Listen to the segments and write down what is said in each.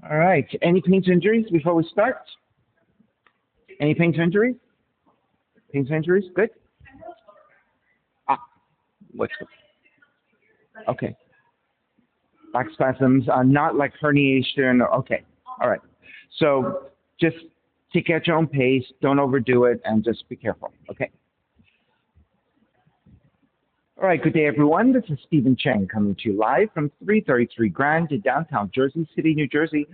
All right. Any pains or injuries before we start? Any pains or injuries? Pains or injuries? Good. Ah, what's okay? Back spasms, not like herniation. Okay. All right. So just take it at your own pace. Don't overdo it, and just be careful. Okay. All right, good day, everyone. This is Stephen Cheng coming to you live from 333 Grand in downtown Jersey City, New Jersey.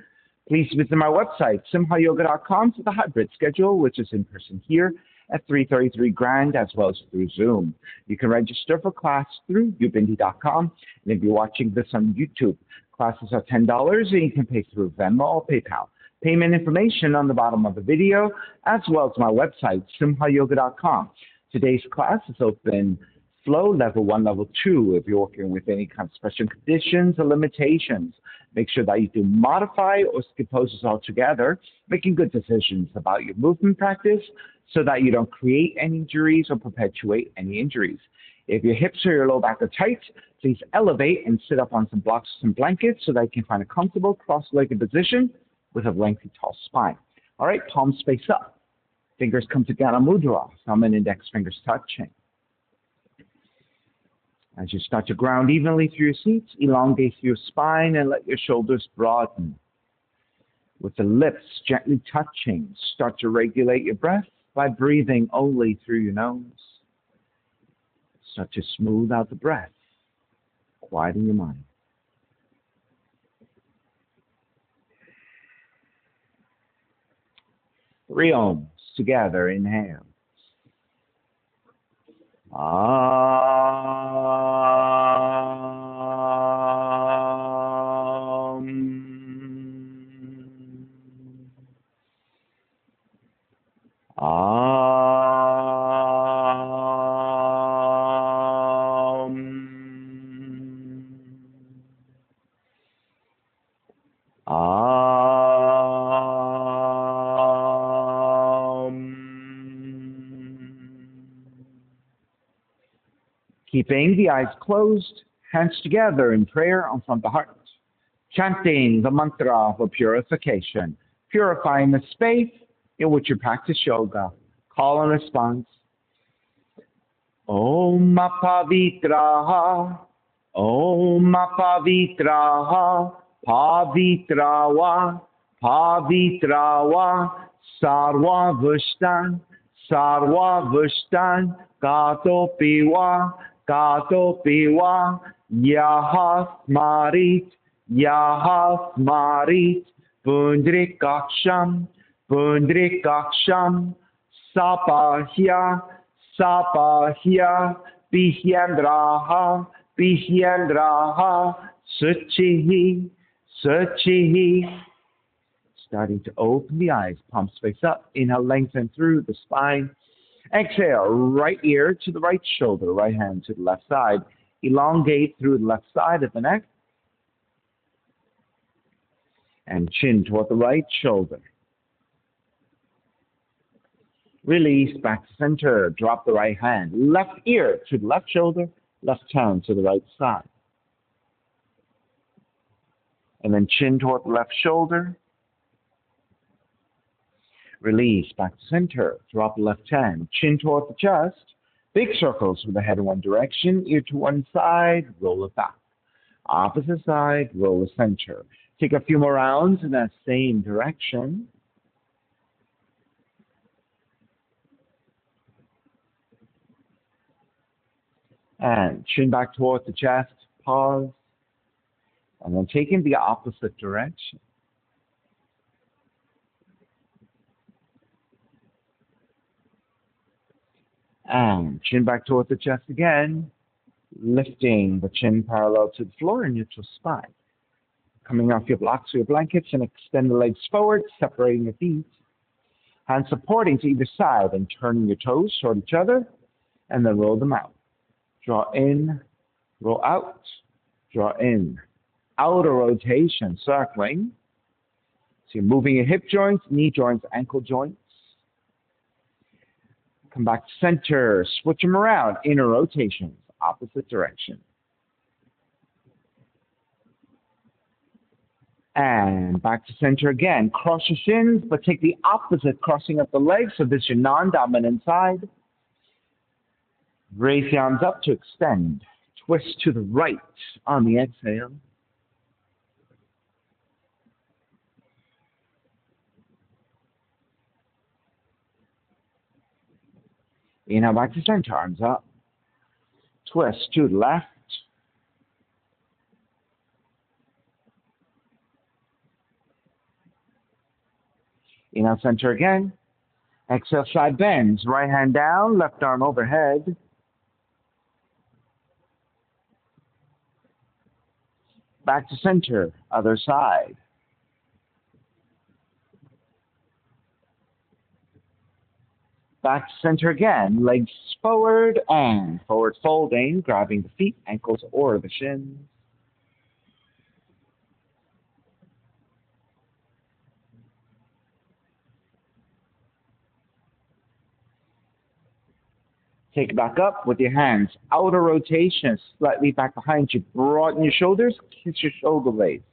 Please visit my website, simhayoga.com, for the hybrid schedule, which is in person here at 333 Grand, as well as through Zoom. You can register for class through ubindi.com, and if you're watching this on YouTube, classes are $10, and you can pay through Venmo or PayPal. Payment information on the bottom of the video, as well as my website, simhayoga.com. Today's class is open flow level 1, level 2. If you're working with any kind of special conditions or limitations, make sure that you do modify or skip poses altogether, making good decisions about your movement practice so that you don't create any injuries or perpetuate any injuries. If your hips or your low back are tight, please elevate and sit up on some blocks or some blankets so that you can find a comfortable cross-legged position with a lengthy, tall spine. All right, palms face up. Fingers come together, mudra, thumb and index fingers touching. As you start to ground evenly through your seats, elongate through your spine and let your shoulders broaden. With the lips gently touching, start to regulate your breath by breathing only through your nose. Start to smooth out the breath, quieten your mind. Three ohms together, inhale. Keeping the eyes closed, hands together in prayer on front of the heart, chanting the mantra of purification, purifying the space in which you practice yoga. Call and response. Om Pavitraha, Om Pavitraha, Pavitrawa, Pavitrawa, Sarva Vushtan, Sarva Vushtan, Gato Piwa, Gato Piwa, Yahas Marit, Yahas Marit, Pundrikaksham, Pundrikaksham, Sapahya, Sapahya, Pihyandraha, Pihyandraha, Suchihi, Suchihi. Starting to open the eyes, palms face up. Inhale, lengthen through the spine. Exhale, right ear to the right shoulder, right hand to the left side. Elongate through the left side of the neck. And chin toward the right shoulder. Release, back to center. Drop the right hand. Left ear to the left shoulder, left hand to the right side. And then chin toward the left shoulder. Release, back to center. Drop the left hand. Chin toward the chest. Big circles with the head in one direction. Ear to one side. Roll it back. Opposite side. Roll the center. Take a few more rounds in that same direction. And chin back toward the chest. Pause. And then take in the opposite direction. And chin back toward the chest again, lifting the chin parallel to the floor in neutral spine. Coming off your blocks or your blankets and extend the legs forward, separating the feet. Hands supporting to either side and turning your toes toward each other, and then roll them out. Draw in, roll out, draw in. Outer rotation, circling. So you're moving your hip joints, knee joints, ankle joints. Come back to center, switch them around, inner rotations, opposite direction. And back to center again. Cross your shins, but take the opposite, crossing up the legs. So this is your non-dominant side. Raise the arms up to extend. Twist to the right on the exhale. Inhale back to center, arms up. Twist to the left. Inhale, center again. Exhale, side bends. Right hand down, left arm overhead. Back to center, other side. Back to center again, legs forward and forward folding, grabbing the feet, ankles, or the shins. Take it back up with your hands. Outer rotation, slightly back behind you. Broaden your shoulders, kiss your shoulder blades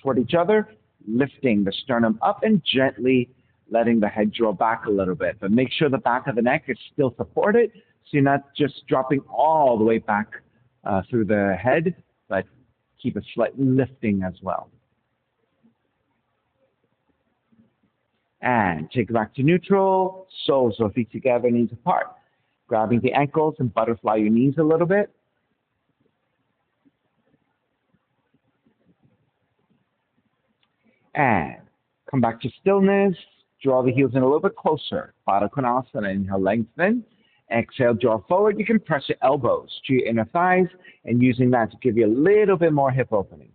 toward each other, lifting the sternum up and gently letting the head draw back a little bit. But make sure the back of the neck is still supported, so you're not just dropping all the way back through the head, but keep it slightly lifting as well. And take it back to neutral, soles of feet together, knees apart. Grabbing the ankles and butterfly your knees a little bit. And come back to stillness. Draw the heels in a little bit closer. Pada Konasana, inhale, lengthen. Exhale, draw forward. You can press your elbows to your inner thighs and using that to give you a little bit more hip opening.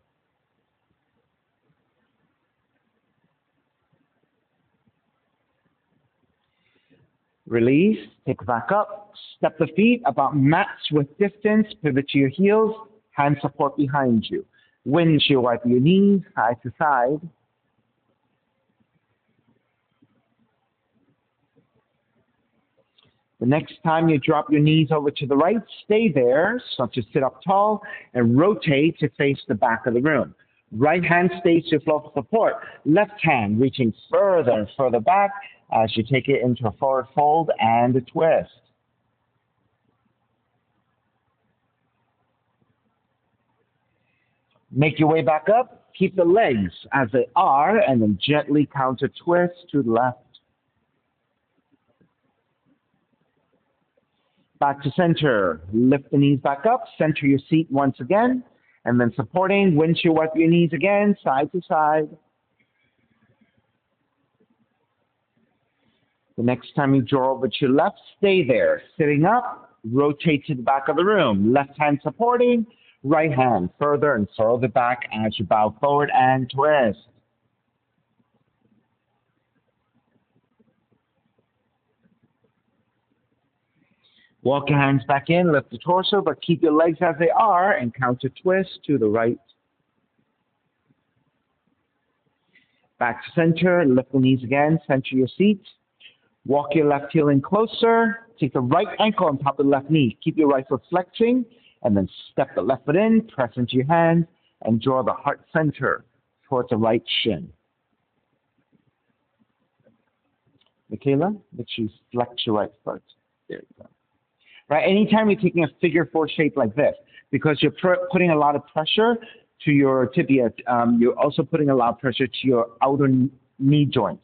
Release, take it back up, step the feet about match with distance, pivot to your heels, hand support behind you. Windshield wipe your knees, side to side. The next time you drop your knees over to the right, stay there, such as sit up tall, and rotate to face the back of the room. Right hand stays to floor support, left hand reaching further and further back, as you take it into a forward fold and a twist. Make your way back up. Keep the legs as they are, and then gently counter twist to the left. Back to center. Lift the knees back up. Center your seat once again, and then supporting. Windshield wipe your knees again, side to side. The next time you draw over to your left, stay there. Sitting up, rotate to the back of the room. Left hand supporting, right hand further and further back as you bow forward and twist. Walk your hands back in, lift the torso, but keep your legs as they are and counter twist to the right. Back to center, lift the knees again, center your seat. Walk your left heel in closer. Take the right ankle on top of the left knee. Keep your right foot flexing, and then step the left foot in, press into your hand, and draw the heart center towards the right shin. Michaela, make sure you flex your right foot. There you go. Right, anytime you're taking a figure four shape like this, because you're putting a lot of pressure to your tibia, you're also putting a lot of pressure to your outer knee joint.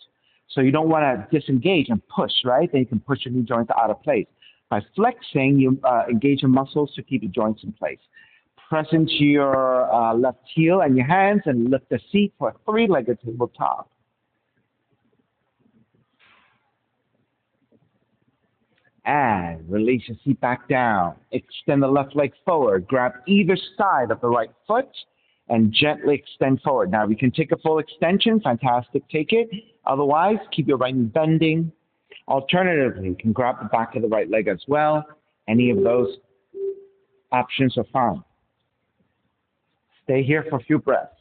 So you don't want to disengage and push, right? Then you can push your knee joint out of place. By flexing, you engage your muscles to keep your joints in place. Press into your left heel and your hands and lift the seat for a three-legged tabletop. And release your seat back down. Extend the left leg forward. Grab either side of the right foot and gently extend forward. Now, we can take a full extension. Fantastic. Take it. Otherwise, keep your right knee bending. Alternatively, you can grab the back of the right leg as well. Any of those options are fine. Stay here for a few breaths.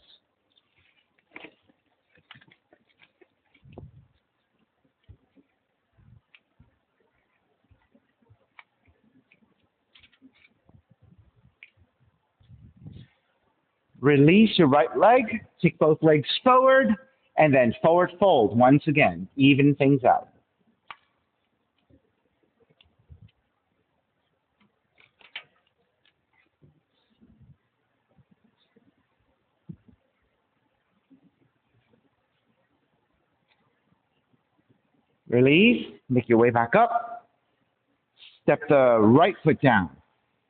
Release your right leg, take both legs forward, and then forward fold once again. Even things out. Release, make your way back up. Step the right foot down.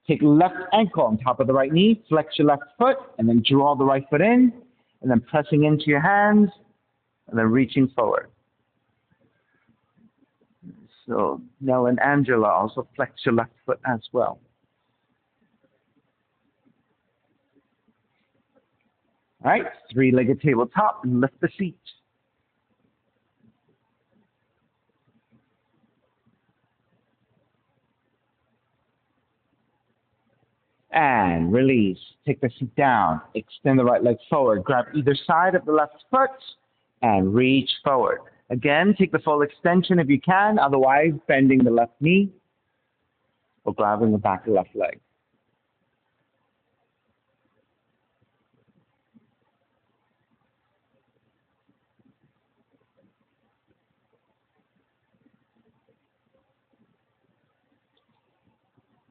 Take left ankle on top of the right knee, flex your left foot, and then draw the right foot in, and then pressing into your hands, and then reaching forward. So Nell and Angela, also flex your left foot as well. All right, three-legged tabletop, and lift the feet. And release. Take the feet down. Extend the right leg forward. Grab either side of the left foot and reach forward. Again, take the full extension if you can. Otherwise, bending the left knee or grabbing the back of the left leg.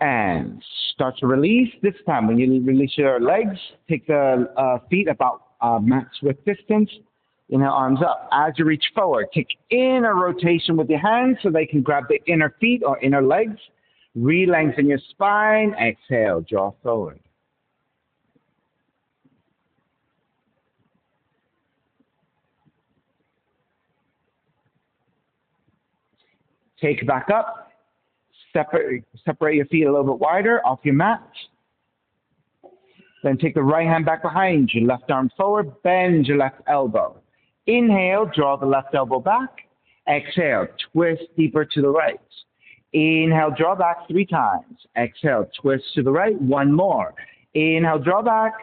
And start to release. This time, when you release your legs, take the feet about max width distance. Inhale, arms up. As you reach forward, take inner rotation with your hands so they can grab the inner feet or inner legs. Re-lengthen your spine. Exhale, draw forward. Take it back up. Separate your feet a little bit wider off your mat. Then take the right hand back behind you. Left arm forward. Bend your left elbow. Inhale, draw the left elbow back. Exhale, twist deeper to the right. Inhale, draw back 3 times. Exhale, twist to the right. 1 more. Inhale, draw back.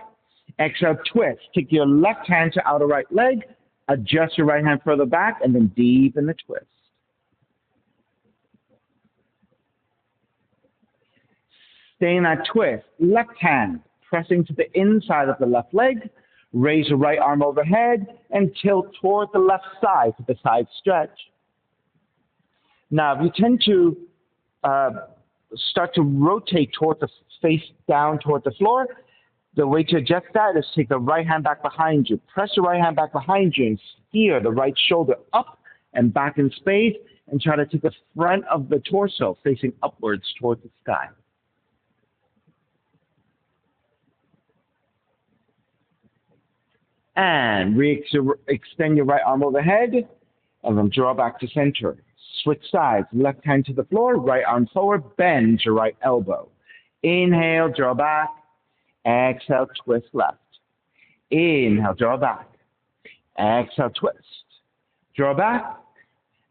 Exhale, twist. Take your left hand to outer right leg. Adjust your right hand further back and then deepen the twist. Stay in that twist. Left hand pressing to the inside of the left leg. Raise your right arm overhead and tilt toward the left side for the side stretch. Now, if you tend to start to rotate toward the face down toward the floor, the way to adjust that is take the right hand back behind you. Press your right hand back behind you and steer the right shoulder up and back in space and try to take the front of the torso facing upwards toward the sky. And extend your right arm overhead, and then draw back to center. Switch sides, left hand to the floor, right arm forward, bend your right elbow. Inhale, draw back. Exhale, twist left. Inhale, draw back. Exhale, twist. Draw back,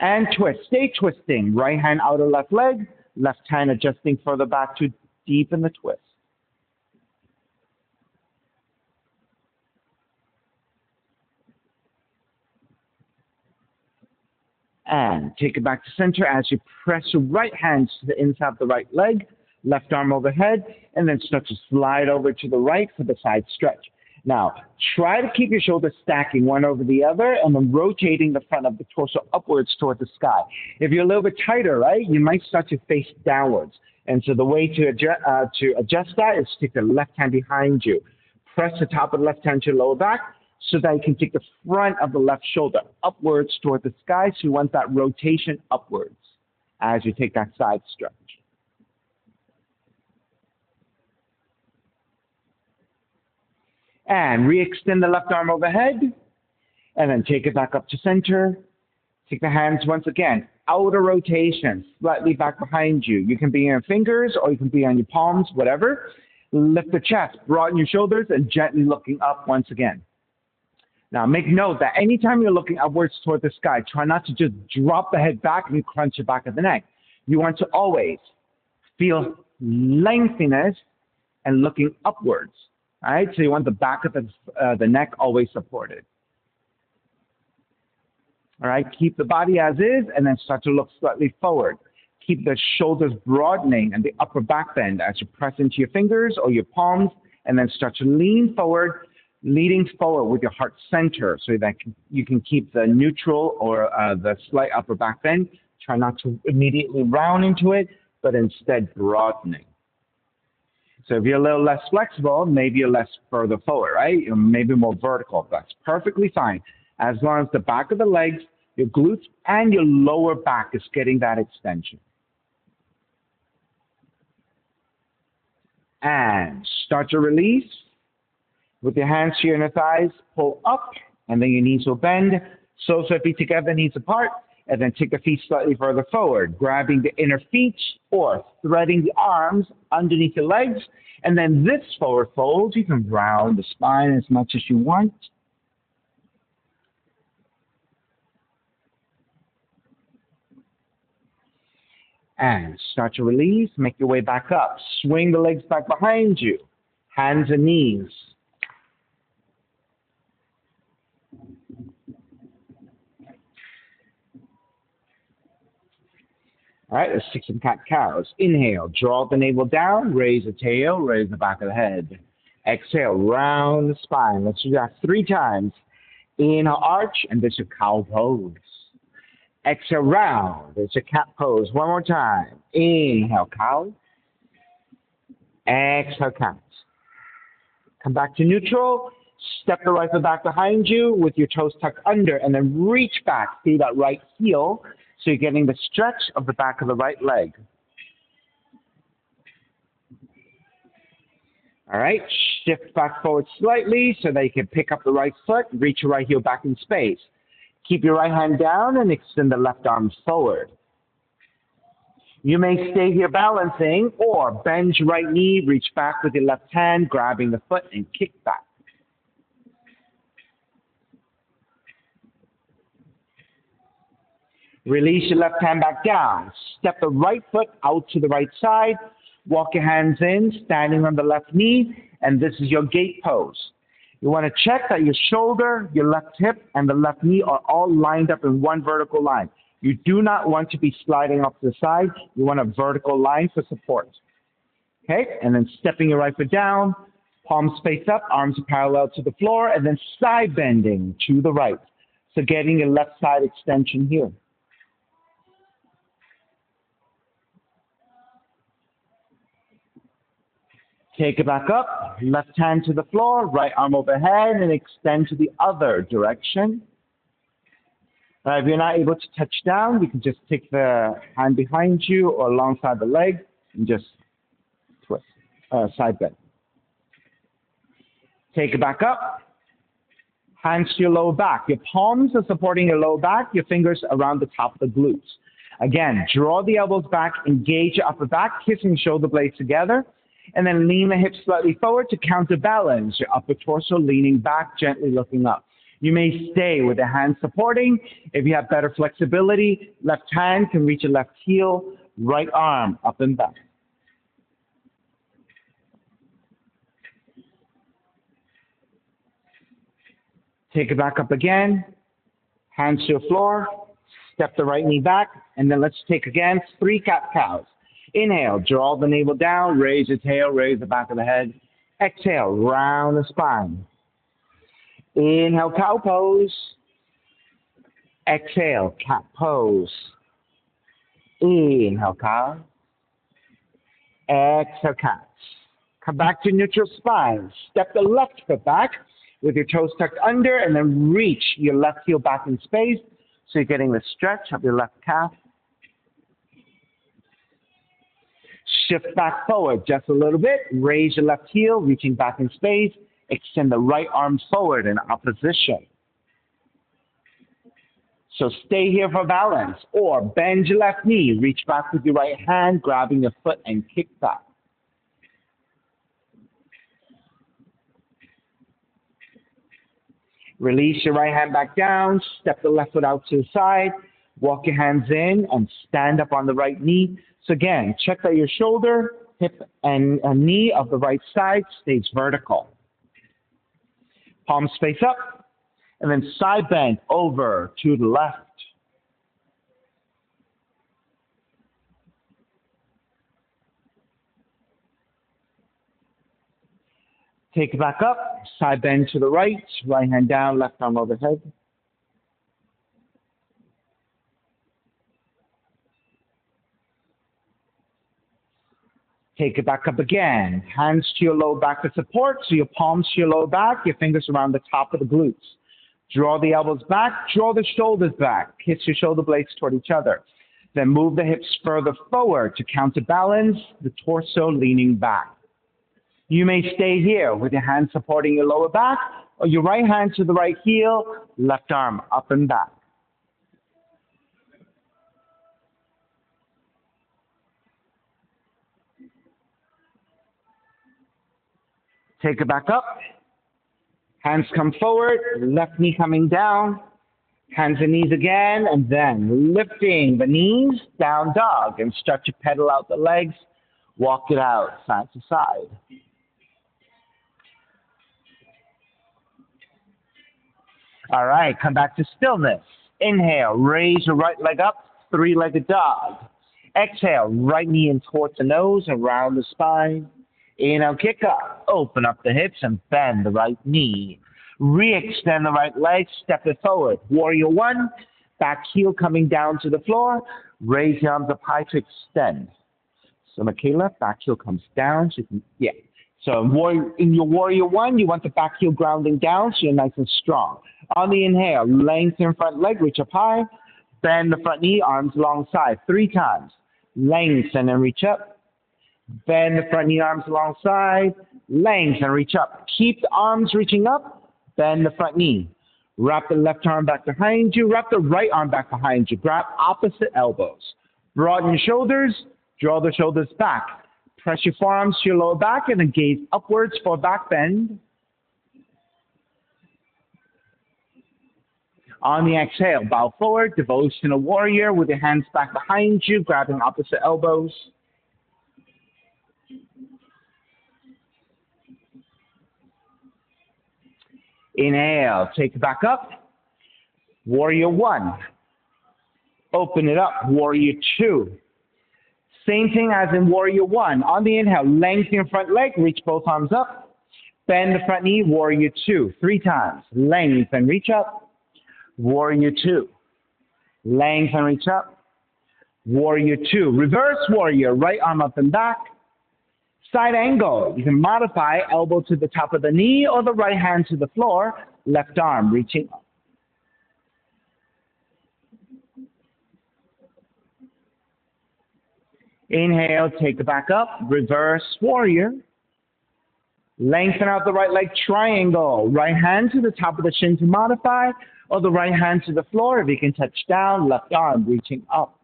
and twist. Stay twisting. Right hand outer left leg, left hand adjusting further back to deepen the twist. And take it back to center as you press your right hand to the inside of the right leg, left arm overhead, and then start to slide over to the right for the side stretch. Now, try to keep your shoulders stacking one over the other and then rotating the front of the torso upwards toward the sky. If you're a little bit tighter, right, you might start to face downwards. And so the way to adjust that is to take the left hand behind you. Press the top of the left hand to your lower back, so that you can take the front of the left shoulder upwards toward the sky. So you want that rotation upwards as you take that side stretch. And re-extend the left arm overhead, and then take it back up to center. Take the hands once again, outer rotation, slightly back behind you. You can be on your fingers or you can be on your palms, whatever. Lift the chest, broaden your shoulders, and gently looking up once again. Now, make note that anytime you're looking upwards toward the sky, try not to just drop the head back and crunch the back of the neck. You want to always feel lengthiness and looking upwards. All right, so you want the back of the neck always supported. All right, keep the body as is and then start to look slightly forward. Keep the shoulders broadening and the upper back bend as you press into your fingers or your palms and then start to lean forward. leading forward with your heart center so that you can keep the neutral or the slight upper back bend. Try not to immediately round into it, but instead broadening. So if you're a little less flexible, maybe you're less further forward, right? You're maybe more vertical. That's perfectly fine. As long as the back of the legs, your glutes, and your lower back is getting that extension. And start to release. With your hands to your inner thighs, pull up, and then your knees will bend. Soles of feet together, knees apart, and then take the feet slightly further forward, grabbing the inner feet or threading the arms underneath your legs. And then this forward fold, you can round the spine as much as you want. And start to release, make your way back up. Swing the legs back behind you, hands and knees. All right, let's take some cat-cows. Inhale, draw the navel down, raise the tail, raise the back of the head. Exhale, round the spine. Let's do that 3 times. Inhale, arch, and there's your cow pose. Exhale, round. There's your cat pose. One more time. Inhale, cow. Exhale, cat. Come back to neutral. Step the right foot back behind you with your toes tucked under, and then reach back through that right heel. So you're getting the stretch of the back of the right leg. All right, shift back forward slightly so that you can pick up the right foot, reach your right heel back in space. Keep your right hand down and extend the left arm forward. You may stay here balancing or bend your right knee, reach back with your left hand, grabbing the foot and kick back. Release your left hand back down. Step the right foot out to the right side. Walk your hands in, standing on the left knee, and this is your gate pose. You want to check that your shoulder, your left hip, and the left knee are all lined up in one vertical line. You do not want to be sliding off to the side. You want a vertical line for support. Okay, and then stepping your right foot down, palms face up, arms parallel to the floor, and then side bending to the right. So getting your left side extension here. Take it back up, left hand to the floor, right arm overhead, and extend to the other direction. If you're not able to touch down, you can just take the hand behind you or alongside the leg and just twist, side bend. Take it back up, hands to your lower back. Your palms are supporting your lower back, your fingers around the top of the glutes. Again, draw the elbows back, engage your upper back, kissing shoulder blades together. And then lean the hips slightly forward to counterbalance your upper torso, leaning back, gently looking up. You may stay with the hands supporting. If you have better flexibility, left hand can reach your left heel, right arm up and back. Take it back up again. Hands to the floor. Step the right knee back. And then let's take again 3 cat-cows. Inhale, draw the navel down, raise the tail, raise the back of the head. Exhale, round the spine. Inhale, cow pose. Exhale, cat pose. Inhale, cow. Exhale, cat. Come back to neutral spine. Step the left foot back with your toes tucked under, and then reach your left heel back in space. So you're getting the stretch of your left calf. Shift back forward just a little bit. Raise your left heel, reaching back in space. Extend the right arm forward in opposition. So stay here for balance. Or bend your left knee. Reach back with your right hand, grabbing your foot and kick back. Release your right hand back down. Step the left foot out to the side. Walk your hands in and stand up on the right knee. So again, check that your shoulder, hip, and knee of the right side stays vertical. Palms face up, and then side bend over to the left. Take it back up, side bend to the right, right hand down, left arm overhead. Take it back up again. Hands to your lower back for support, so your palms to your lower back, your fingers around the top of the glutes. Draw the elbows back, draw the shoulders back, kiss your shoulder blades toward each other. Then move the hips further forward to counterbalance, the torso leaning back. You may stay here with your hands supporting your lower back, or your right hand to the right heel, left arm up and back. Take it back up. Hands come forward, left knee coming down. Hands and knees again, and then lifting the knees, down dog, and start to pedal out the legs. Walk it out, side to side. All right, come back to stillness. Inhale, raise your right leg up, three-legged dog. Exhale, right knee in towards the nose, around the spine. Inhale, kick up, open up the hips and bend the right knee. Re-extend the right leg, step it forward. Warrior one, back heel coming down to the floor. Raise your arms up high to extend. So Michaela, back heel comes down. So in your warrior one, you want the back heel grounding down so you're nice and strong. On the inhale, lengthen front leg, reach up high. Bend the front knee, arms alongside. 3 times. Lengthen and reach up. Bend the front knee, arms alongside. Lengthen and reach up. Keep the arms reaching up. Bend the front knee. Wrap the left arm back behind you. Wrap the right arm back behind you. Grab opposite elbows. Broaden your shoulders. Draw the shoulders back. Press your forearms to your lower back and then gaze upwards for a back bend. On the exhale, bow forward, devotional warrior with your hands back behind you, grabbing opposite elbows. Inhale, take it back up. Warrior one. Open it up. Warrior two. Same thing as in warrior one. On the inhale, lengthen your front leg, reach both arms up. Bend the front knee, warrior two. 3 times. Lengthen, reach up. Warrior two. Lengthen, reach up. Warrior two. Reverse warrior, right arm up and back. Side angle, you can modify elbow to the top of the knee or the right hand to the floor, left arm reaching up. Inhale, take it back up, reverse warrior. Lengthen out the right leg, triangle. Right hand to the top of the shin to modify, or the right hand to the floor if you can touch down, left arm reaching up.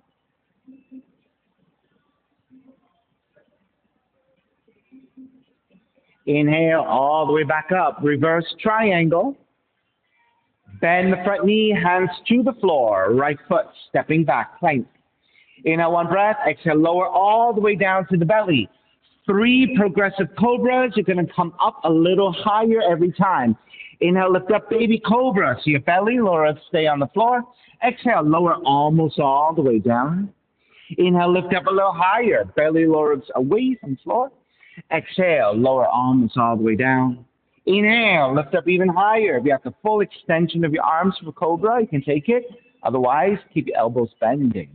Inhale, all the way back up. Reverse triangle. Bend the front knee, hands to the floor. Right foot stepping back, plank. Inhale, one breath. Exhale, lower all the way down to the belly. 3 progressive cobras. You're going to come up a little higher every time. Inhale, lift up, baby cobra. So your belly, lower, stay on the floor. Exhale, lower almost all the way down. Inhale, lift up a little higher. Belly lowers away from the floor. Exhale, lower arms all the way down. Inhale, lift up even higher. If you have the full extension of your arms for cobra, you can take it. Otherwise, keep your elbows bending.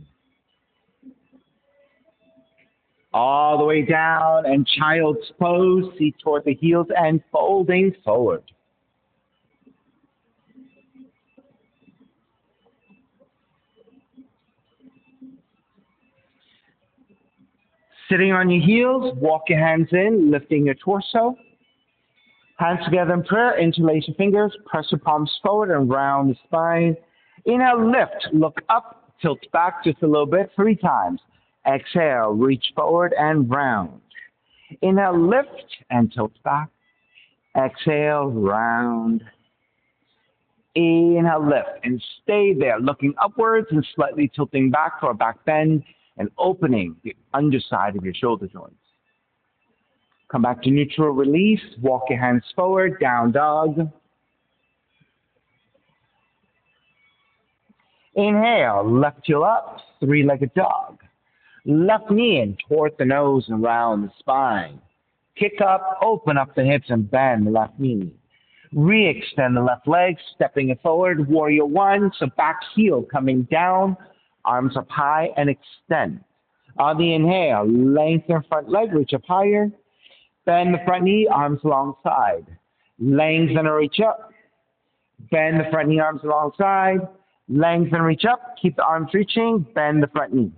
All the way down and child's pose, seat toward the heels and folding forward. Sitting on your heels, walk your hands in, lifting your torso. Hands together in prayer, interlace your fingers, press your palms forward and round the spine. Inhale, lift, look up, tilt back just a little bit, 3 times. Exhale, reach forward and round. Inhale, lift and tilt back. Exhale, round. Inhale, lift and stay there, looking upwards and slightly tilting back for a back bend and opening the underside of your shoulder joints. Come back to neutral release. Walk your hands forward, down dog. Inhale, left heel up, 3-legged dog. Left knee in toward the nose and around the spine. Kick up, open up the hips and bend the left knee. Re-extend the left leg, stepping it forward, warrior one. So back heel coming down, arms up high and extend. On the inhale, lengthen front leg, reach up higher. Bend the front knee, arms alongside. Lengthen and reach up. Bend the front knee, arms alongside. Lengthen, reach up. Keep the arms reaching. Bend the front knee.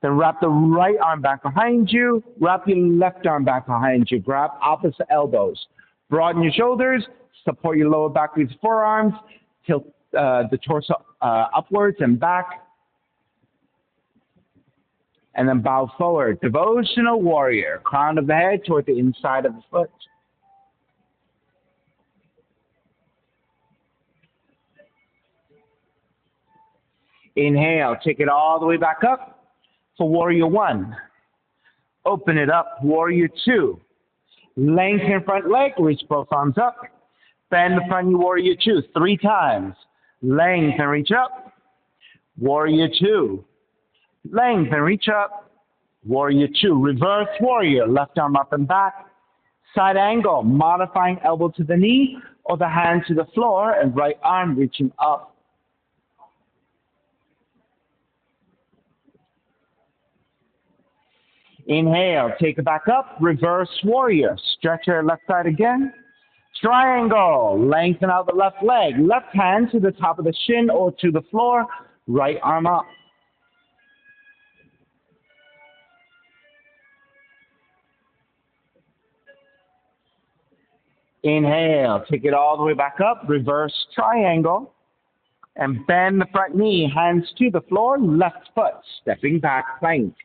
Then wrap the right arm back behind you. Wrap your left arm back behind you. Grab opposite elbows. Broaden your shoulders. Support your lower back with your forearms. Tilt the torso upwards and back. And then bow forward. Devotional warrior. Crown of the head toward the inside of the foot. Inhale. Take it all the way back up for warrior one. Open it up. Warrior two. Lengthen front leg. Reach both arms up. Bend the front knee. Warrior two. 3 times. Lengthen, reach up. Warrior two. Lengthen, reach up. Warrior two. Reverse warrior. Left arm up and back. Side angle. Modifying elbow to the knee or the hand to the floor and right arm reaching up. Inhale. Take it back up. Reverse warrior. Stretch your left side again. Triangle. Lengthen out the left leg. Left hand to the top of the shin or to the floor. Right arm up. Inhale, take it all the way back up, reverse triangle, and bend the front knee, hands to the floor, left foot, stepping back, plank.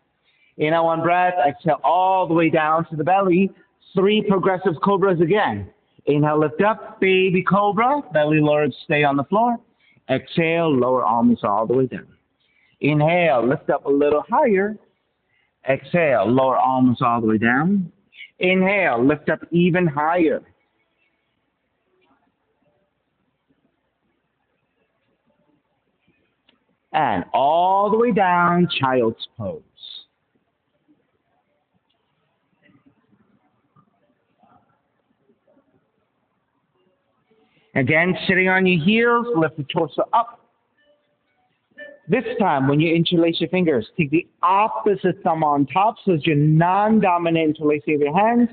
Inhale, one breath, exhale all the way down to the belly, 3 progressive cobras again. Inhale, lift up, baby cobra, belly lowered, stay on the floor. Exhale, lower arms all the way down. Inhale, lift up a little higher. Exhale, lower arms all the way down. Inhale, lift up even higher. And all the way down, child's pose. Again, sitting on your heels, lift the torso up. This time, when you interlace your fingers, take the opposite thumb on top so it's your non-dominant interlacing of your hands.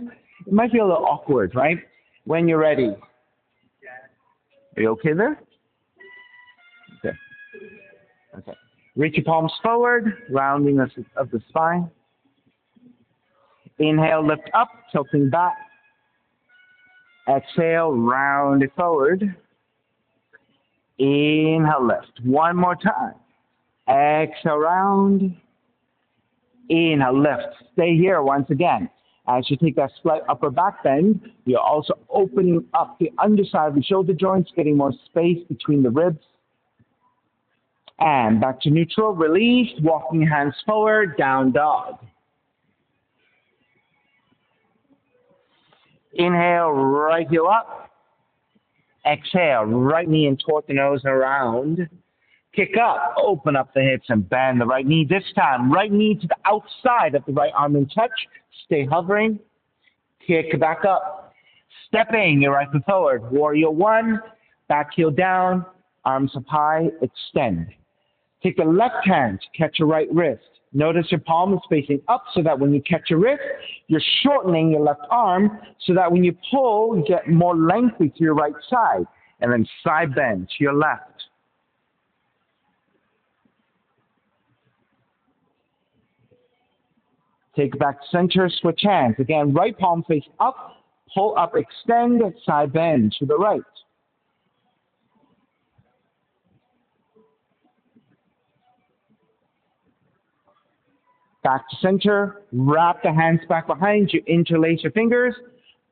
It might feel a little awkward, right? When you're ready. Are you okay there? Okay. Okay. Reach your palms forward, rounding of the spine. Inhale, lift up, tilting back. Exhale, round it forward. Inhale, lift. One more time. Exhale, round. Inhale, lift. Stay here once again. As you take that slight upper back bend, you're also opening up the underside of the shoulder joints, getting more space between the ribs. And back to neutral, release, walking hands forward, down dog. Inhale, right heel up. Exhale, right knee and toward the nose and around. Kick up, open up the hips and bend the right knee. This time, right knee to the outside of the right arm and touch. Stay hovering. Kick back up. Stepping your right foot forward. Warrior one, back heel down, arms up high, extend. Take the left hand to catch your right wrist. Notice your palm is facing up so that when you catch your wrist, you're shortening your left arm so that when you pull, you get more lengthy to your right side. And then side bend to your left. Take it back to center, switch hands. Again, right palm face up, pull up, extend, side bend to the right. Back to center, wrap the hands back behind you, interlace your fingers,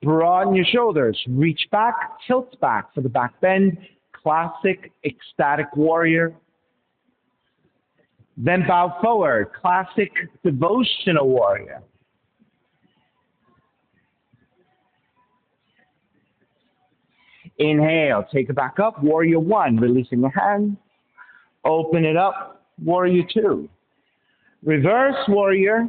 broaden your shoulders, reach back, tilt back for the back bend, classic ecstatic warrior. Then bow forward, classic devotional warrior. Inhale, take it back up, warrior one, releasing the hand. Open it up, warrior two. Reverse warrior.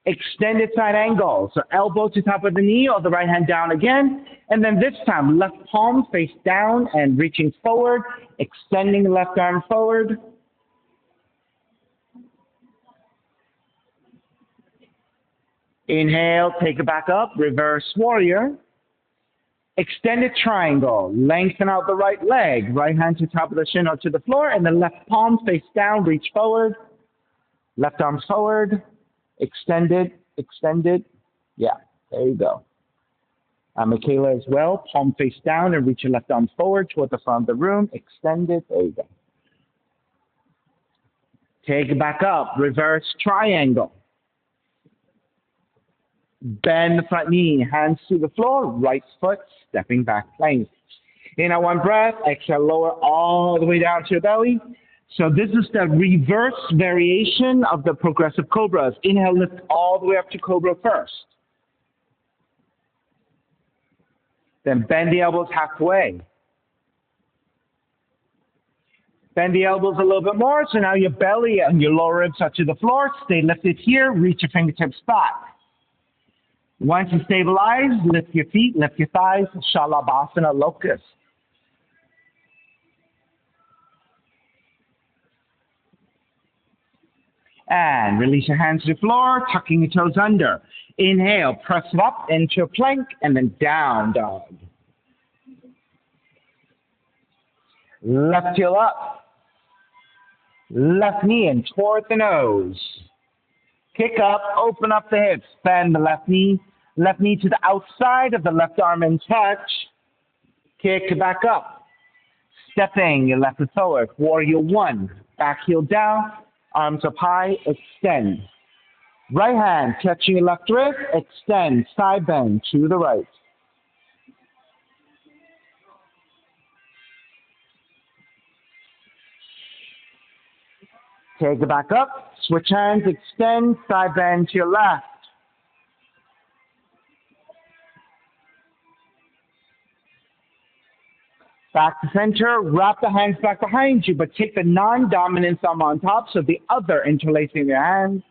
Extended side angle. So elbow to top of the knee or the right hand down again. And then this time, left palm face down and reaching forward, extending the left arm forward. Inhale, take it back up, reverse warrior. Extended triangle, lengthen out the right leg, right hand to top of the shin or to the floor, and then left palm face down, reach forward, left arm forward, extended, extended. Yeah, there you go. Michaela as well, palm face down and reach your left arm forward toward the front of the room, extended, there you go. Take it back up, reverse triangle. Bend the front knee, hands to the floor, right foot stepping back plank. Inhale, one breath, exhale, lower all the way down to your belly. So this is the reverse variation of the progressive cobras. Inhale, lift all the way up to cobra first. Then bend the elbows halfway. Bend the elbows a little bit more, so now your belly and your lower ribs are to the floor. Stay lifted here, reach your fingertips back. Once you stabilize, lift your feet, lift your thighs, Shalabhasana Locust. And release your hands to the floor, tucking your toes under. Inhale, press it up into a plank, and then down dog. Left heel up. Left knee in toward the nose. Kick up, open up the hips, bend the left knee to the outside of the left arm and touch. Kick back up. Stepping your left foot forward. Warrior one. Back heel down, arms up high, extend. Right hand touching your left wrist, extend, side bend to the right. Take it back up, switch hands, extend, side bend to your left. Back to center, wrap the hands back behind you, but take the non-dominant thumb on top, so the other interlacing your hands.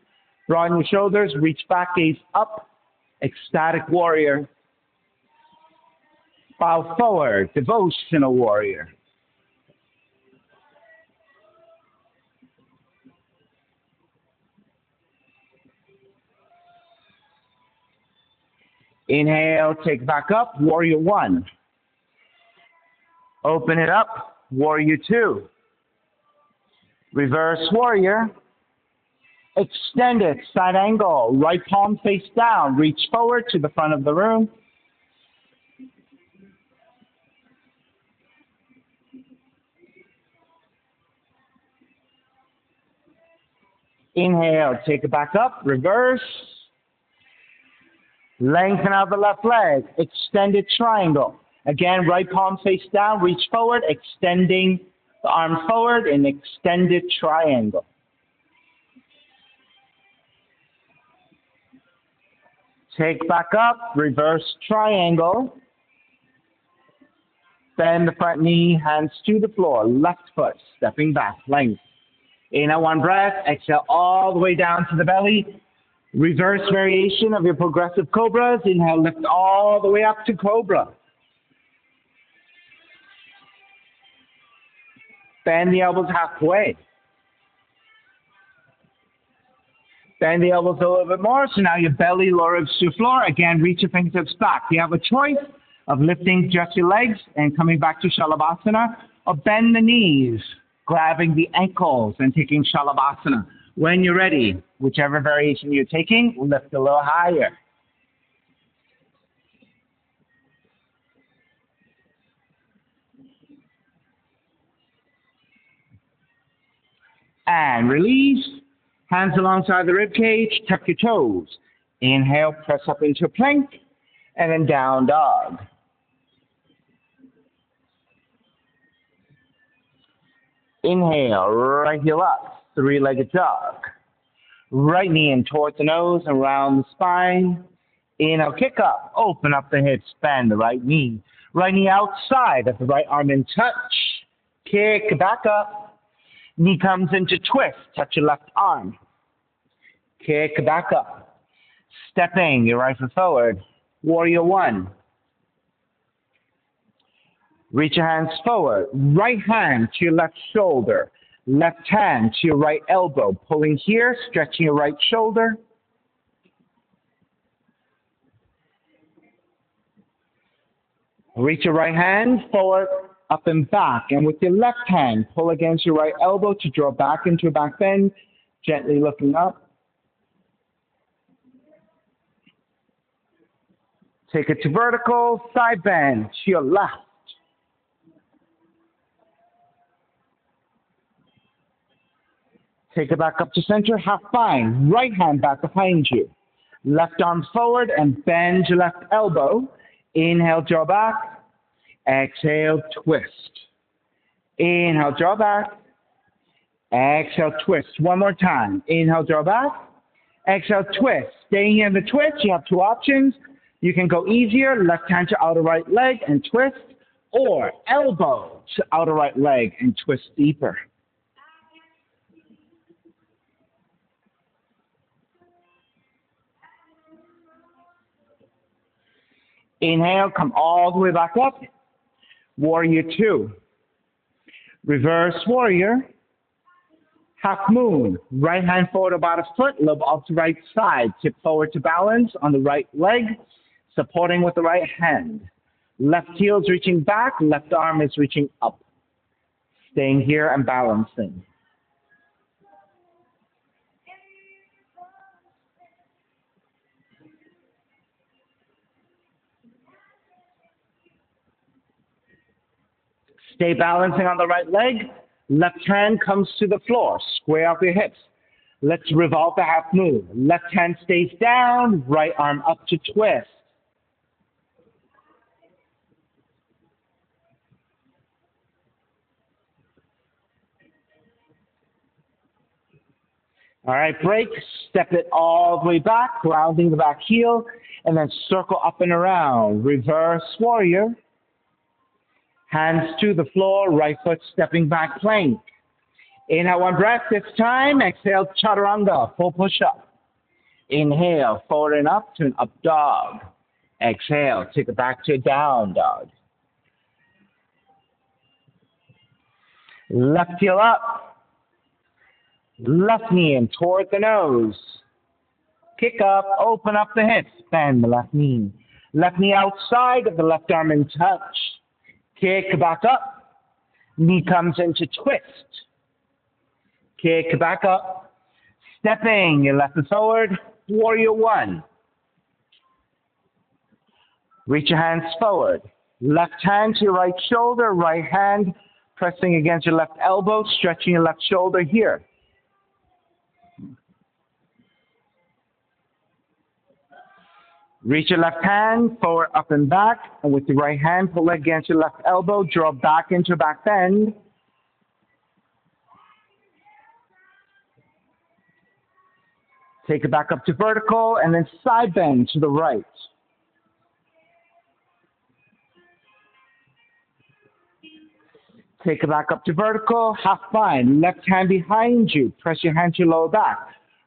Broaden your shoulders, reach back, gaze up, ecstatic warrior. Bow forward, devotional warrior. Inhale, take back up, warrior one. Open it up, warrior two. Reverse warrior. Extend it, side angle, right palm face down, reach forward to the front of the room. Inhale, take it back up, reverse. Lengthen out the left leg, extended triangle. Again, right palm face down, reach forward, extending the arms forward in extended triangle. Take back up, reverse triangle. Bend the front knee, hands to the floor, left foot, stepping back, length. Inhale, one breath, exhale all the way down to the belly. Reverse variation of your progressive cobras. Inhale, lift all the way up to cobra. Bend the elbows halfway. Bend the elbows a little bit more, so now your belly, lower ribs to the floor. Again, reach your fingertips back. You have a choice of lifting just your legs and coming back to Shalabhasana, or bend the knees, grabbing the ankles and taking Shalabhasana. When you're ready, whichever variation you're taking, lift a little higher. And release. Hands alongside the rib cage, tuck your toes. Inhale, press up into a plank, and then down dog. Inhale, right heel up, three-legged dog. Right knee in towards the nose and around the spine. Inhale, kick up, open up the hips, bend the right knee. Right knee outside of the right arm in touch. Kick back up. Knee comes into twist, touch your left arm. Kick back up. Stepping your right foot forward. Warrior one. Reach your hands forward. Right hand to your left shoulder. Left hand to your right elbow. Pulling here, stretching your right shoulder. Reach your right hand forward, up and back. And with your left hand, pull against your right elbow to draw back into a back bend, gently looking up. Take it to vertical, side bend to your left. Take it back up to center, half bind. Right hand back behind you. Left arm forward and bend your left elbow. Inhale, draw back. Exhale, twist. Inhale, draw back. Exhale, twist. One more time. Inhale, draw back. Exhale, twist. Staying here in the twist, you have two options. You can go easier, left hand to outer right leg and twist, or elbow to outer right leg and twist deeper. Inhale, come all the way back up. Warrior two. Reverse warrior. Half moon. Right hand forward about a foot, lobe off to right side. Tip forward to balance on the right leg, supporting with the right hand. Left heel is reaching back, left arm is reaching up. Staying here and balancing. Stay balancing on the right leg. Left hand comes to the floor. Square up your hips. Let's revolve the half moon. Left hand stays down. Right arm up to twist. All right, break. Step it all the way back, grounding the back heel, and then circle up and around. Reverse warrior. Hands to the floor, right foot stepping back plank. Inhale, one breath this time. Exhale, chaturanga, full push-up. Inhale, forward and up to an up dog. Exhale, take it back to a down dog. Left heel up. Left knee in toward the nose. Kick up, open up the hips, bend the left knee. Left knee outside of the left arm in touch. Kick back up. Knee comes into twist. Kick back up. Stepping your left foot forward. Warrior one. Reach your hands forward. Left hand to your right shoulder. Right hand pressing against your left elbow. Stretching your left shoulder here. Reach your left hand forward, up and back, and with your right hand, pull against your left elbow, draw back into a back bend. Take it back up to vertical, and then side bend to the right. Take it back up to vertical, half bind, left hand behind you, press your hand to your lower back.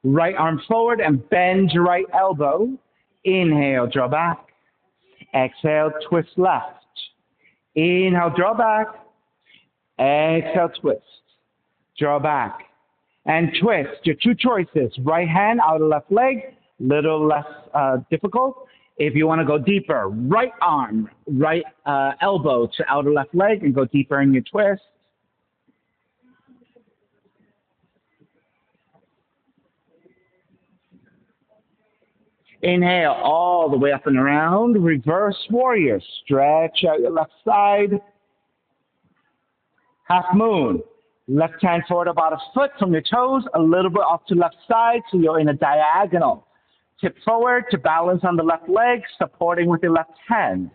Right arm forward and bend your right elbow. Inhale, draw back. Exhale, twist left. Inhale, draw back. Exhale, twist. Draw back. And twist. Your two choices. Right hand, outer left leg. Little less difficult. If you want to go deeper, right arm, right elbow to outer left leg and go deeper in your twist. Inhale all the way up and around. Reverse warrior. Stretch out your left side. Half moon. Left hand forward about a foot from your toes, a little bit off to left side so you're in a diagonal. Tip forward to balance on the left leg, supporting with your left hand.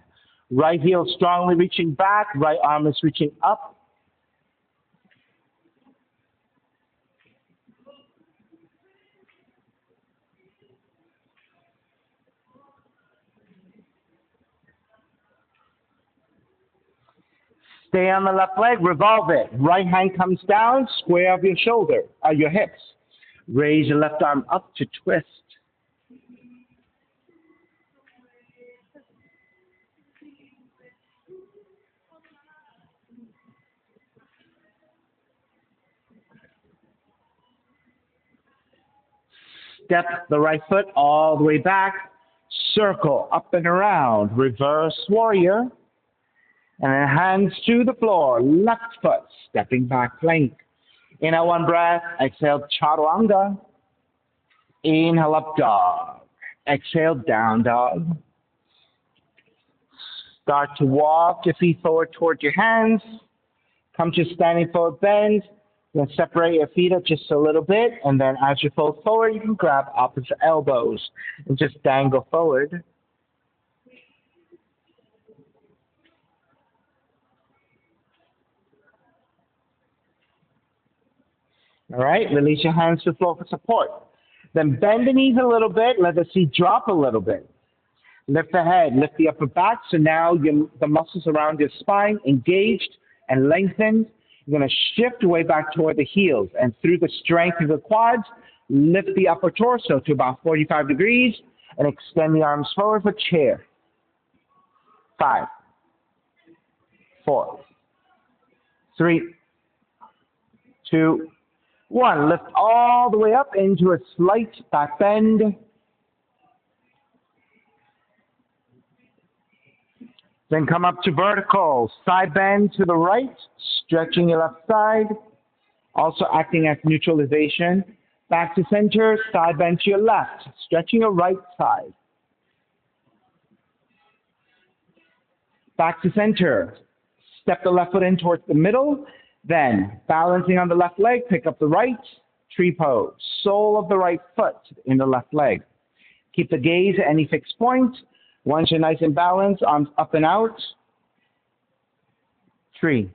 Right heel strongly reaching back. Right arm is reaching up. Stay on the left leg, revolve it. Right hand comes down, square up your hips. Raise your left arm up to twist. Step the right foot all the way back. Circle up and around. Reverse warrior. And then hands to the floor. Left foot stepping back plank. Inhale one breath. Exhale chaturanga. Inhale up dog. Exhale down dog. Start to walk your feet forward towards your hands. Come to standing forward bend. Then separate your feet up just a little bit. And then as you fold forward, you can grab opposite elbows and just dangle forward. All right, release your hands to the floor for support. Then bend the knees a little bit. Let the seat drop a little bit. Lift the head, lift the upper back. So now the muscles around your spine engaged and lengthened. You're going to shift way back toward the heels. And through the strength of the quads, lift the upper torso to about 45 degrees and extend the arms forward for chair. 5, 4, 3, 2, 1. Lift all the way up into a slight back bend. Then come up to vertical. Side bend to the right, stretching your left side, also acting as neutralization. Back to center, side bend to your left, stretching your right side. Back to center. Step the left foot in towards the middle. Then, balancing on the left leg, pick up the right, tree pose. Sole of the right foot in the left leg. Keep the gaze at any fixed point. Once you're nice and balanced, arms up and out. Tree.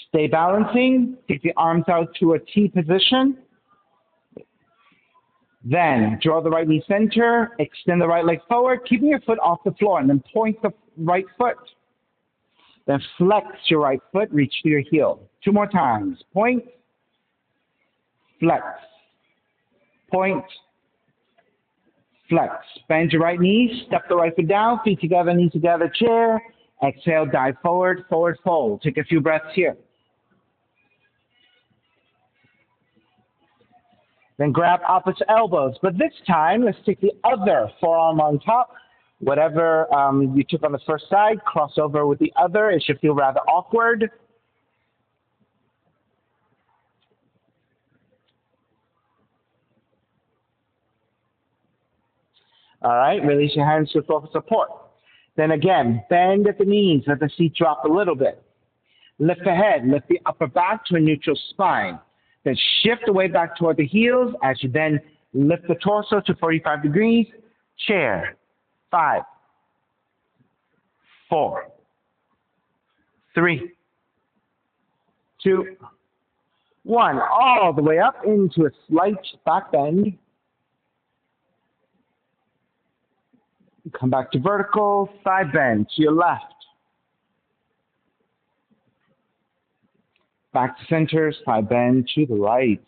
Stay balancing. Take the arms out to a T position. Then draw the right knee center. Extend the right leg forward, keeping your foot off the floor, and then point the right foot. Then flex your right foot, reach to your heel. 2 more times. Point, flex, point, flex. Bend your right knee, step the right foot down, feet together, knees together, chair. Exhale, dive forward, forward fold. Take a few breaths here. Then grab opposite elbows. But this time, let's take the other forearm on top. Whatever you took on the first side, cross over with the other. It should feel rather awkward. All right, release your hands to the floor for support. Then again, bend at the knees, let the seat drop a little bit. Lift the head, lift the upper back to a neutral spine. Then shift the weight back toward the heels as you then lift the torso to 45 degrees. Chair. 5, 4, 3, 2, 1. All the way up into a slight back bend. Come back to vertical, side bend to your left. Back to center, side bend to the right.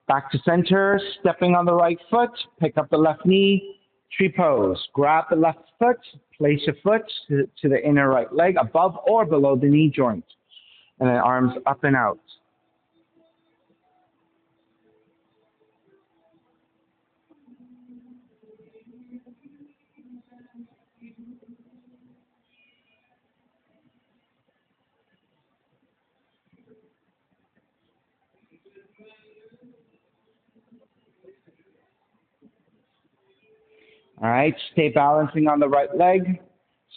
Back to center, stepping on the right foot, pick up the left knee, tree pose. Grab the left foot, place your foot to the inner right leg, above or below the knee joint. And then arms up and out. All right, stay balancing on the right leg.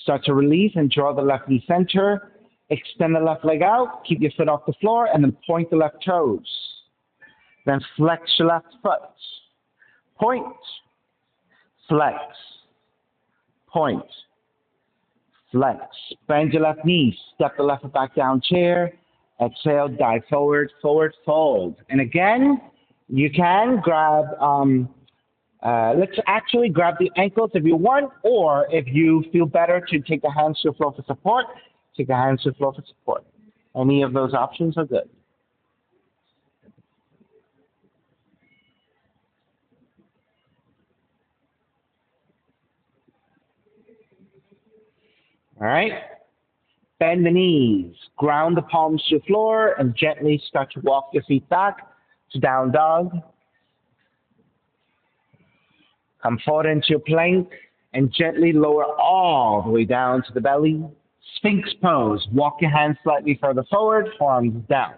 Start to release and draw the left knee center. Extend the left leg out. Keep your foot off the floor and then point the left toes. Then flex your left foot. Point, flex, point, flex. Bend your left knee. Step the left foot back down, chair. Exhale, dive forward, forward fold. And again, you can grab let's actually grab the ankles if you want, or if you feel better to take the hands to the floor for support, take the hands to the floor for support. Any of those options are good. All right? Bend the knees, ground the palms to the floor, and gently start to walk your feet back to down dog. Come forward into your plank and gently lower all the way down to the belly. Sphinx pose. Walk your hands slightly further forward, forearms down.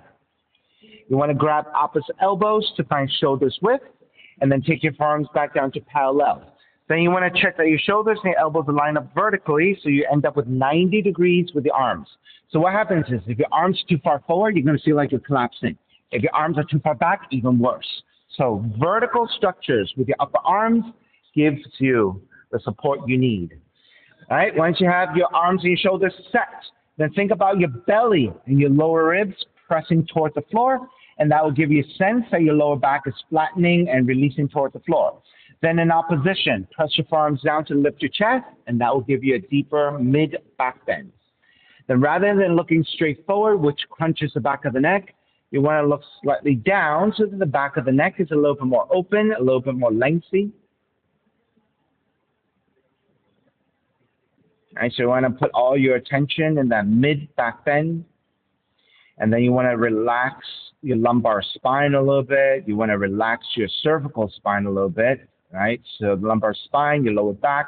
You want to grab opposite elbows to find shoulders width, and then take your forearms back down to parallel. Then you want to check that your shoulders and your elbows line up vertically, so you end up with 90 degrees with the arms. So what happens is, if your arms are too far forward, you're going to feel like you're collapsing. If your arms are too far back, even worse. So vertical structures with your upper arms gives you the support you need. All right, once you have your arms and your shoulders set, then think about your belly and your lower ribs pressing towards the floor, and that will give you a sense that your lower back is flattening and releasing towards the floor. Then in opposition, press your forearms down to lift your chest, and that will give you a deeper mid-back bend. Then rather than looking straight forward, which crunches the back of the neck, you want to look slightly down so that the back of the neck is a little bit more open, a little bit more lengthy. All right, so you want to put all your attention in that mid-back bend. And then you want to relax your lumbar spine a little bit. You want to relax your cervical spine a little bit, right? So the lumbar spine, your lower back,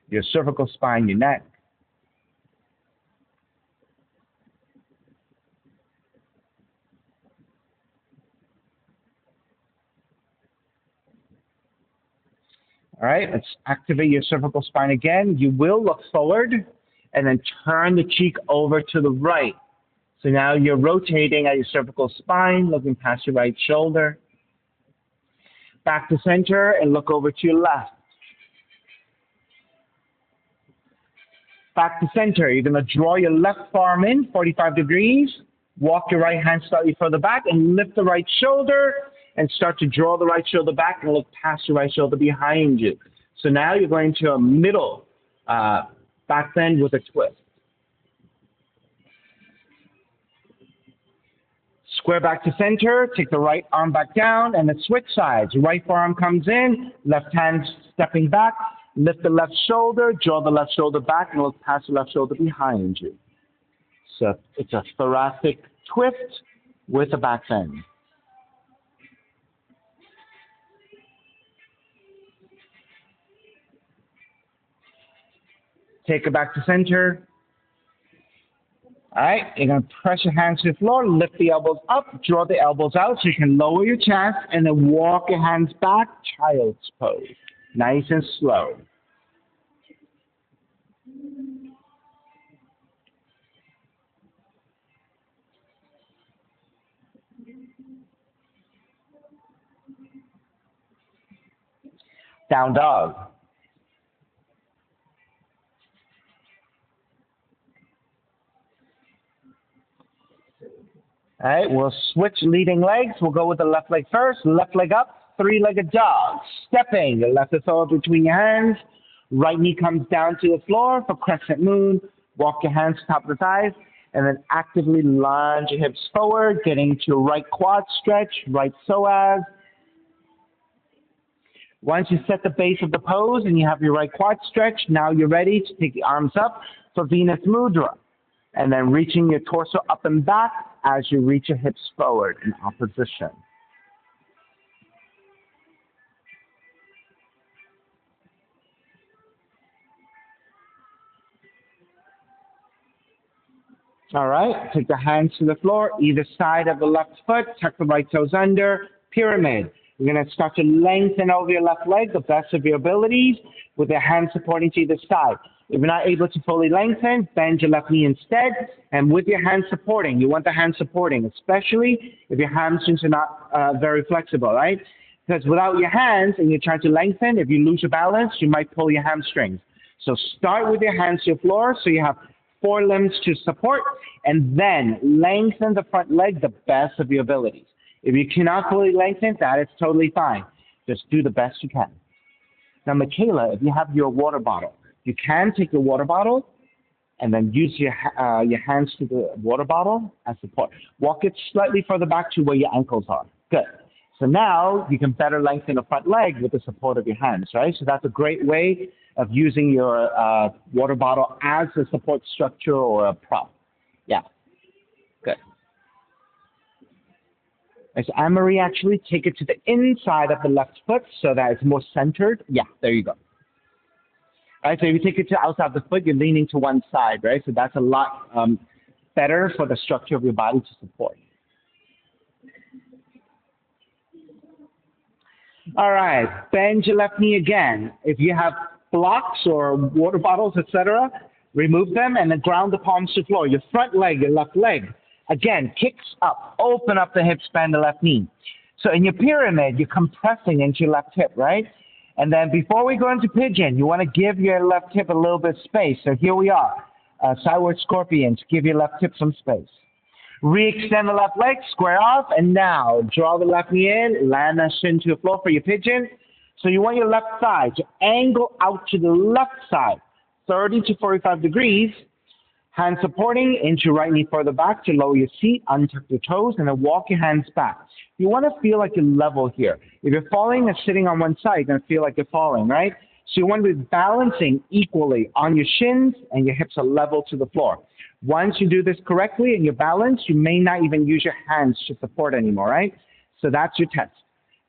your cervical spine, your neck. All right, let's activate your cervical spine again. You will look forward and then turn the cheek over to the right. So now you're rotating at your cervical spine, looking past your right shoulder. Back to center and look over to your left. Back to center. You're going to draw your left forearm in 45 degrees. Walk your right hand slightly further back and lift the right shoulder and start to draw the right shoulder back and look past your right shoulder behind you. So now you're going to a middle back bend with a twist. Square back to center, take the right arm back down, and then switch sides. Right forearm comes in, left hand stepping back, lift the left shoulder, draw the left shoulder back, and look past the left shoulder behind you. So it's a thoracic twist with a back bend. Take it back to center. All right, you're going to press your hands to the floor, lift the elbows up, draw the elbows out so you can lower your chest, and then walk your hands back, child's pose. Nice and slow. Down dog. All right, we'll switch leading legs. We'll go with the left leg first. Left leg up, three-legged dog. Stepping, the left is over between your hands. Right knee comes down to the floor for crescent moon. Walk your hands to top of the thighs, and then actively lunge your hips forward, getting to right quad stretch, right psoas. Once you set the base of the pose and you have your right quad stretch, now you're ready to take the arms up for Venus Mudra. And then reaching your torso up and back as you reach your hips forward in opposition. All right, take the hands to the floor, either side of the left foot, tuck the right toes under, pyramid. You're going to start to lengthen over your left leg, the best of your abilities, with your hands supporting to either side. If you're not able to fully lengthen, bend your left knee instead, and with your hands supporting. You want the hands supporting, especially if your hamstrings are not very flexible, right? Because without your hands and you're trying to lengthen, if you lose your balance, you might pull your hamstrings. So start with your hands to the floor so you have 4 limbs to support, and then lengthen the front leg the best of your abilities. If you cannot fully lengthen, that is totally fine. Just do the best you can. Now, Michaela, if you have your water bottle, you can take your water bottle and then use your hands to the water bottle as support. Walk it slightly further back to where your ankles are. Good. So now you can better lengthen the front leg with the support of your hands, right? So that's a great way of using your water bottle as a support structure or a prop. Yeah, good. As Anne-Marie, actually take it to the inside of the left foot so that it's more centered. Yeah, there you go. All right, so if you take it to outside of the foot, you're leaning to one side, right? So that's a lot better for the structure of your body to support. All right, bend your left knee again. If you have blocks or water bottles, etc., remove them and then ground the palms to the floor. Your front leg, your left leg, again, kicks up, open up the hips, bend the left knee. So in your pyramid, you're compressing into your left hip, right? And then before we go into pigeon, you want to give your left hip a little bit of space. So here we are, sideward scorpion, to give your left hip some space. Re-extend the left leg, square off, and now draw the left knee in, land that shin to the floor for your pigeon. So you want your left side to angle out to the left side, 30 to 45 degrees. Hands supporting, inch your right knee further back to lower your seat, untuck your toes, and then walk your hands back. You want to feel like you're level here. If you're falling and sitting on one side, you're going to feel like you're falling, right? So you want to be balancing equally on your shins and your hips are level to the floor. Once you do this correctly and you're balanced, you may not even use your hands to support anymore, right? So that's your test.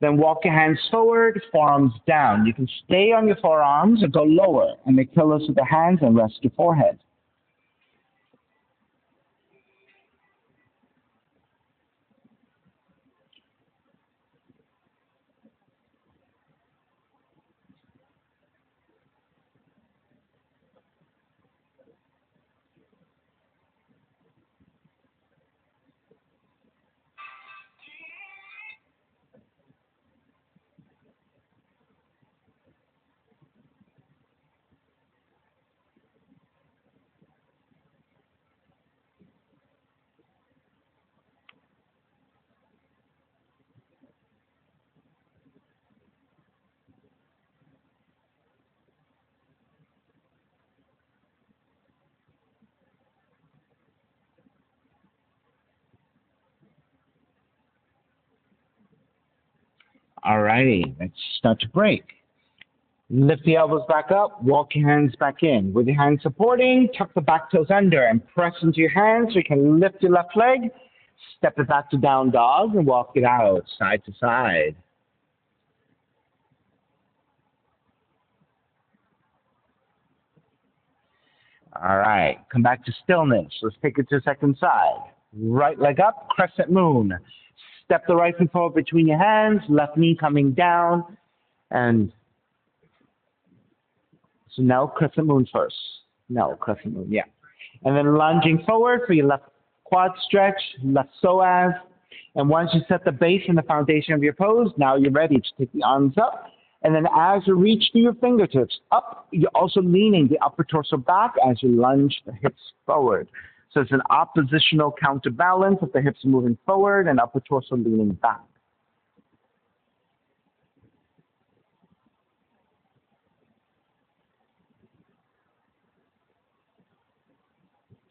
Then walk your hands forward, forearms down. You can stay on your forearms or go lower and make pillows with the hands and rest your forehead. All righty, let's start to break. Lift the elbows back up, walk your hands back in. With your hands supporting, tuck the back toes under and press into your hands so you can lift your left leg, step it back to down dog and walk it out side to side. All right, come back to stillness. Let's take it to the second side. Right leg up, crescent moon. Step the right foot forward between your hands, left knee coming down, and so now crescent moon first. No, crescent moon, yeah. And then lunging forward for your left quad stretch, left psoas. And once you set the base and the foundation of your pose, now you're ready to take the arms up. And then as you reach through your fingertips up, you're also leaning the upper torso back as you lunge the hips forward. So it's an oppositional counterbalance of the hips moving forward and upper torso leaning back.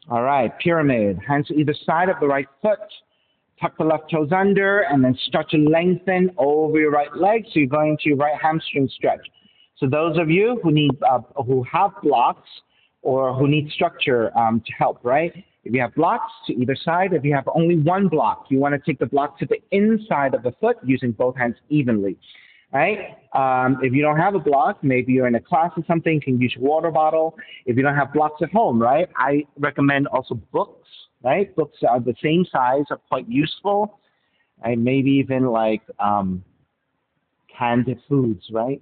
All right, pyramid. Hands to either side of the right foot. Tuck the left toes under and then start to lengthen over your right leg. So you're going to your right hamstring stretch. So those of you who need, who have blocks or who need structure to help, right? If you have blocks to either side, if you have only one block, you want to take the block to the inside of the foot using both hands evenly, right? If you don't have a block, maybe you're in a class or something, you can use your water bottle. If you don't have blocks at home, right? I recommend also books, right? Books are the same size, are quite useful, and maybe even like canned foods, right?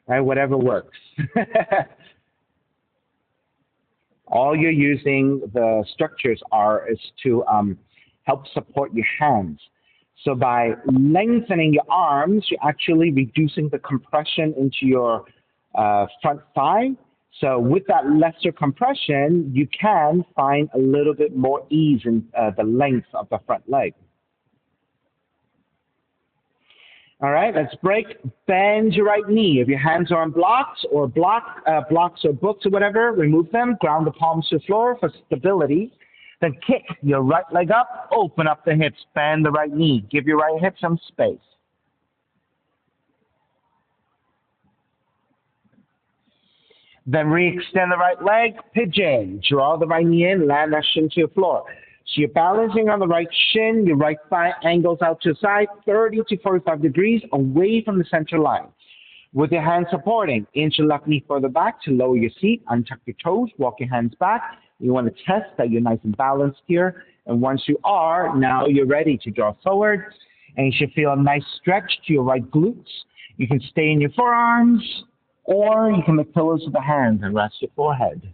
Right, whatever works. All you're using the structures is to help support your hands. So by lengthening your arms, you're actually reducing the compression into your front thigh. So with that lesser compression, you can find a little bit more ease in the length of the front leg. All right, let's break. Bend your right knee. If your hands are on blocks or blocks or books or whatever, remove them. Ground the palms to the floor for stability. Then kick your right leg up, open up the hips, bend the right knee, give your right hip some space. Then re-extend the right leg, pigeon. Draw the right knee in, land that shin to the floor. So you're balancing on the right shin, your right thigh angles out to the side, 30 to 45 degrees away from the center line. With your hands supporting, inch your left knee further back to lower your seat, untuck your toes, walk your hands back. You want to test that you're nice and balanced here. And once you are, now you're ready to draw forward. And you should feel a nice stretch to your right glutes. You can stay in your forearms, or you can make pillows with the hands and rest your forehead.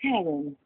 Karen.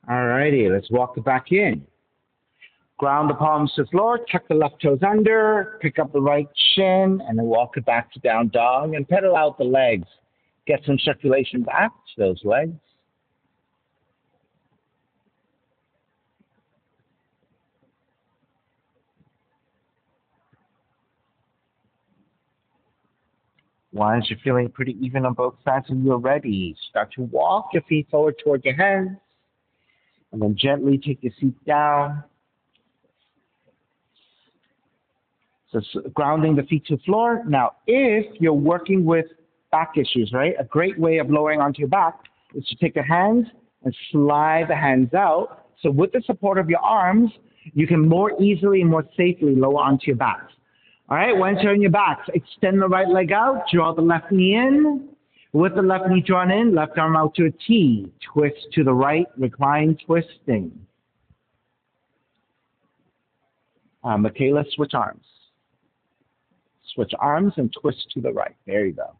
Alrighty, let's walk it back in. Ground the palms to the floor, tuck the left toes under, pick up the right shin, and then walk it back to down dog and pedal out the legs. Get some circulation back to those legs. Once you're feeling pretty even on both sides and you're ready, start to walk your feet forward toward your hands, and then gently take your seat down. So grounding the feet to the floor. Now, if you're working with back issues, right, a great way of lowering onto your back is to take your hands and slide the hands out. So with the support of your arms, you can more easily and more safely lower onto your back. All right, once you're on your backs, extend the right leg out, draw the left knee in. With the left knee drawn in, left arm out to a T. Twist to the right, recline twisting. Michaela, switch arms. Switch arms and twist to the right. There you go.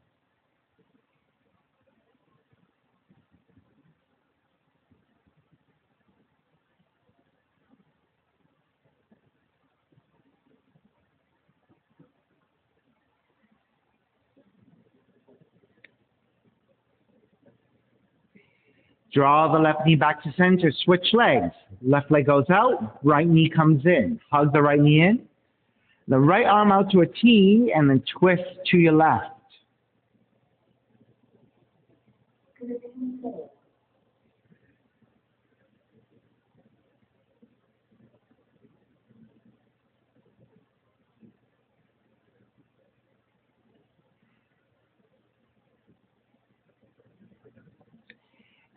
Draw the left knee back to center. Switch legs. Left leg goes out. Right knee comes in. Hug the right knee in. The right arm out to a T, and then twist to your left.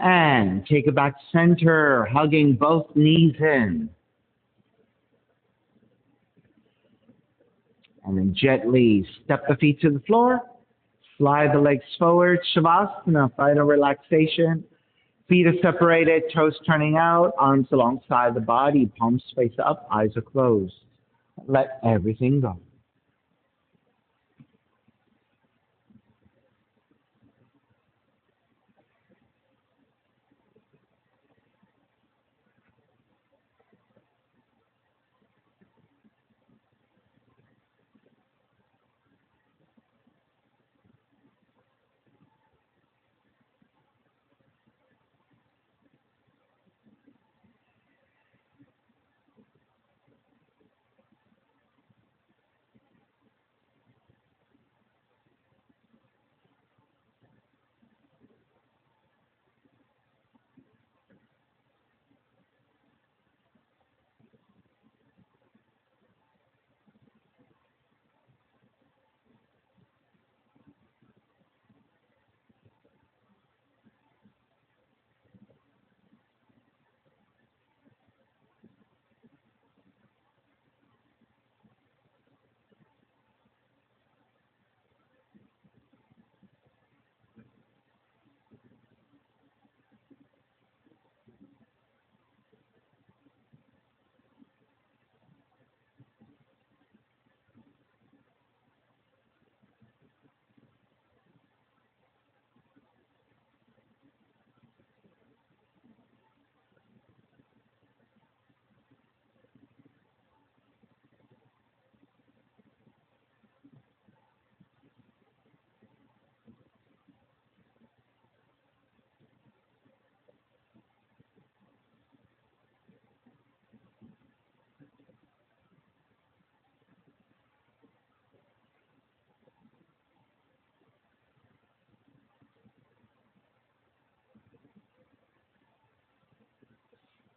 And take it back to center, hugging both knees in. And then gently step the feet to the floor. Slide the legs forward. Shavasana, final relaxation. Feet are separated, toes turning out, arms alongside the body, palms face up, eyes are closed. Let everything go.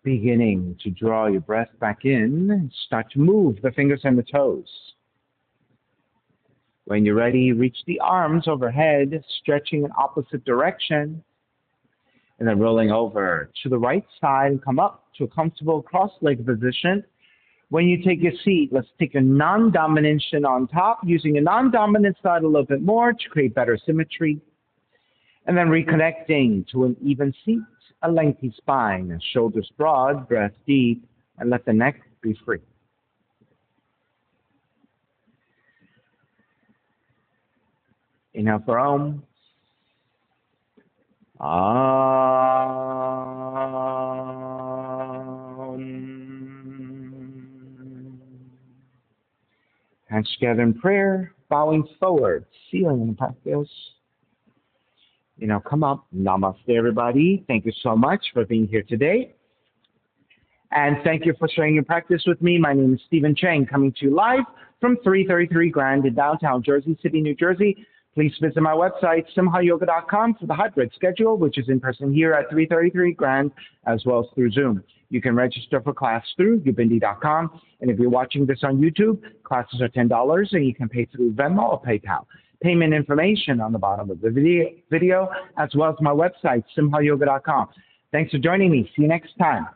Beginning to draw your breath back in, start to move the fingers and the toes. When you're ready, reach the arms overhead, stretching in opposite direction, and then rolling over to the right side and come up to a comfortable cross-legged position. When you take your seat, let's take a non-dominant shin on top, using a non-dominant side a little bit more to create better symmetry. And then reconnecting to an even seat, a lengthy spine, shoulders broad, breath deep, and let the neck be free. Inhale for Om. Hands together in prayer, bowing forward, sealing the practice. Come up. Namaste, everybody. Thank you so much for being here today. And thank you for sharing your practice with me. My name is Stephen Chang, coming to you live from 333 Grand in downtown Jersey City, New Jersey. Please visit my website, simhayoga.com, for the hybrid schedule, which is in person here at 333 Grand, as well as through Zoom. You can register for class through ubindi.com. And if you're watching this on YouTube, classes are $10, and you can pay through Venmo or PayPal. Payment information on the bottom of the video, as well as my website, simhayoga.com. Thanks for joining me. See you next time.